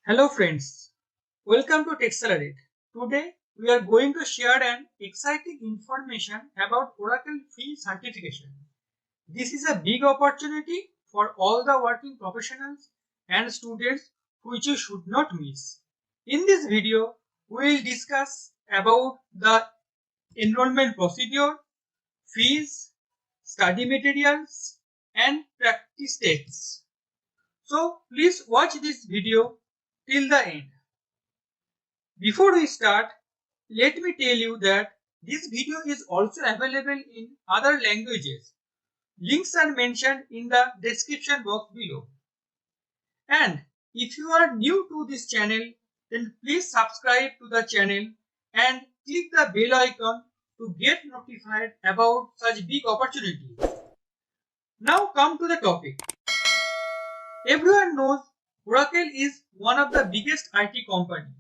Hello friends, welcome to Texcelerate. Today we are going to share an exciting information about Oracle free certification. This is a big opportunity for all the working professionals and students which you should not miss. In this video, we will discuss about the enrollment procedure, fees, study materials and practice tests. So please watch this video till the end. Before we start, let me tell you that this video is also available in other languages. Links are mentioned in the description box below. And if you are new to this channel, then please subscribe to the channel and click the bell icon to get notified about such big opportunities. Now come to the topic. Everyone knows Oracle is one of the biggest IT companies,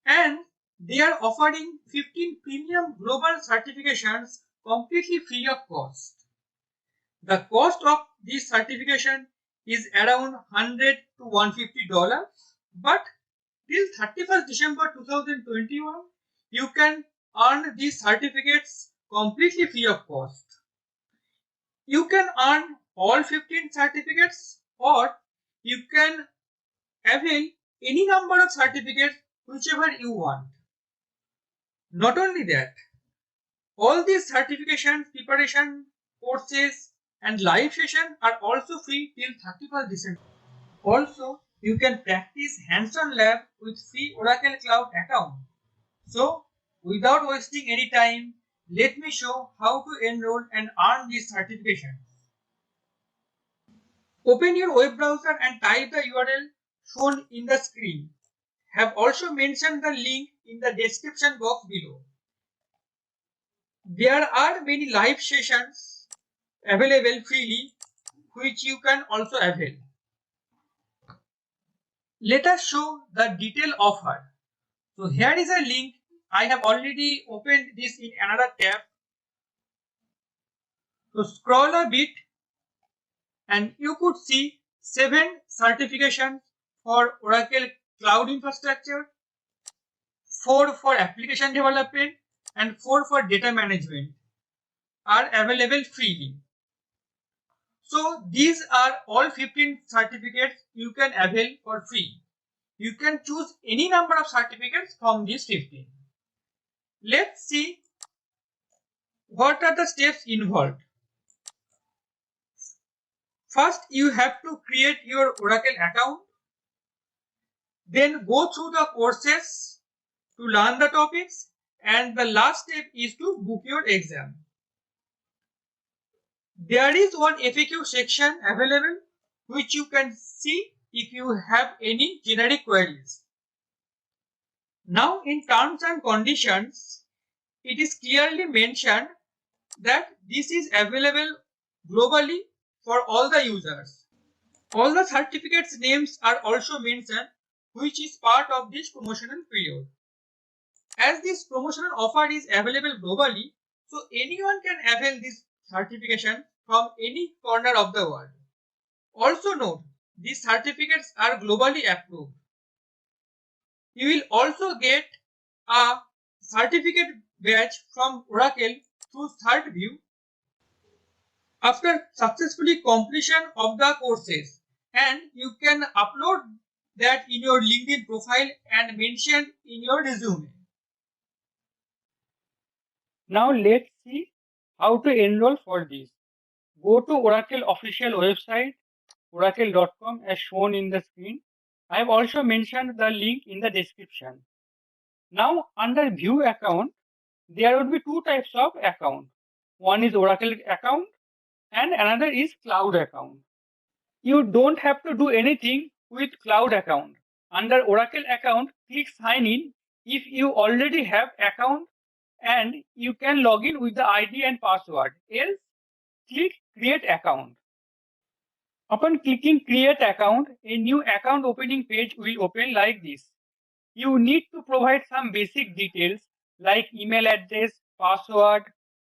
and they are offering 15 premium global certifications completely free of cost. The cost of this certification is around $100 to $150, but till 31st December 2021, you can earn these certificates completely free of cost. You can earn all 15 certificates, or you can avail any number of certificates whichever you want. Not only that, all these certification preparation courses and live session are also free till 31st December. Also, you can practice hands-on lab with free Oracle Cloud account. So, without wasting any time, let me show how to enroll and earn these certifications. Open your web browser and type the URL shown in the screen. Have also mentioned the link in the description box below. There are many live sessions available freely which you can also avail. Let us show the detailed offer. So here is a link. I have already opened this in another tab. So scroll a bit and you could see 7 certifications for Oracle Cloud Infrastructure, 4 for application development and 4 for data management are available freely. So these are all 15 certificates you can avail for free. You can choose any number of certificates from these 15. Let's see what are the steps involved. First, you have to create your Oracle account. Then go through the courses to learn the topics. And the last step is to book your exam. There is one FAQ section available which you can see if you have any generic queries. Now in terms and conditions, it is clearly mentioned that this is available globally for all the users. All the certificates names are also mentioned which is part of this promotional period. As this promotional offer is available globally, so anyone can avail this certification from any corner of the world. Also note, these certificates are globally approved. You will also get a certificate badge from Oracle through ThirdView after successfully completion of the courses, and you can upload that in your LinkedIn profile and mention in your resume. Now let's see how to enroll for this. Go to Oracle official website oracle.com as shown in the screen. I have also mentioned the link in the description. Now under view account, there would be two types of account. One is Oracle account and another is cloud account. You don't have to do anything with cloud account. Under Oracle account, click sign in if you already have account, and you can log in with the ID and password. Else, click create account. Upon clicking create account, a new account opening page will open like this. You need to provide some basic details like email address, password,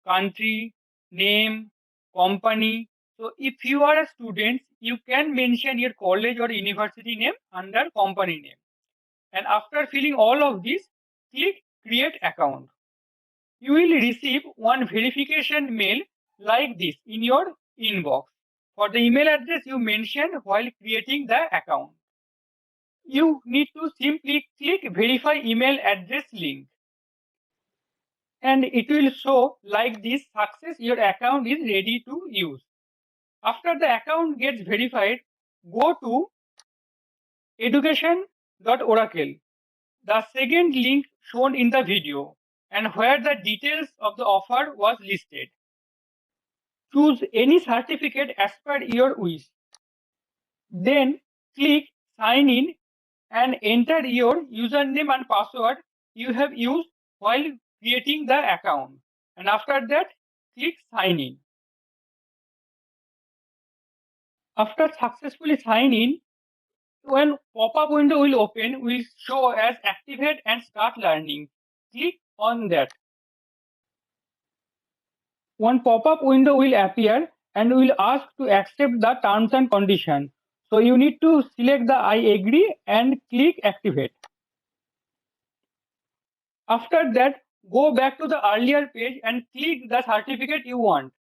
country, name, company, So if you are a student, you can mention your college or university name under company name. And after filling all of this, click create account. You will receive one verification mail like this in your inbox for the email address you mentioned while creating the account. You need to simply click verify email address link and it will show like this success, your account is ready to use. After the account gets verified, go to education.oracle, the second link shown in the video and where the details of the offer was listed. Choose any certificate as per your wish. Then click sign in and enter your username and password you have used while creating the account. And after that, click sign in. After successfully sign in, when pop-up window will open, will show as activate and start learning. Click on that. One pop-up window will appear and will ask to accept the terms and conditions. So you need to select the I agree and click activate. After that, go back to the earlier page and click the certificate you want.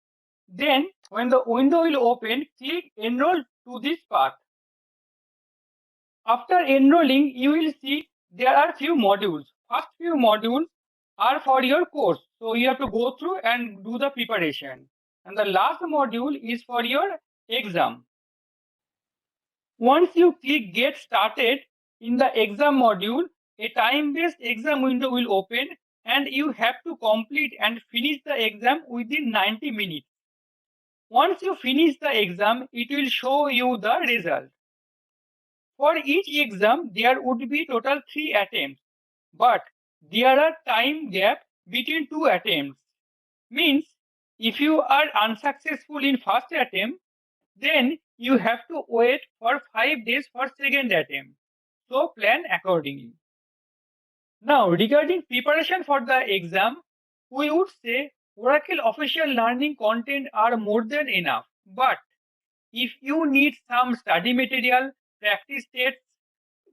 Then, when the window will open, click enroll to this path. After enrolling, you will see there are few modules. First few modules are for your course. So you have to go through and do the preparation. And the last module is for your exam. Once you click get started in the exam module, a time-based exam window will open and you have to complete and finish the exam within 90 minutes. Once you finish the exam, it will show you the result. For each exam, there would be total 3 attempts, but there are time gap between 2 attempts. Means if you are unsuccessful in first attempt, then you have to wait for 5 days for second attempt. So plan accordingly. Now regarding preparation for the exam, we would say Oracle official learning content are more than enough. But if you need some study material, practice tests,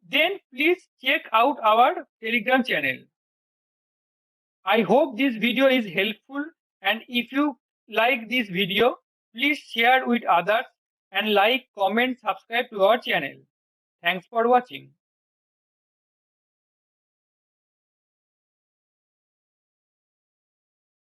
then please check out our Telegram channel. I hope this video is helpful, and if you like this video, please share with others and like, comment, subscribe to our channel. Thanks for watching.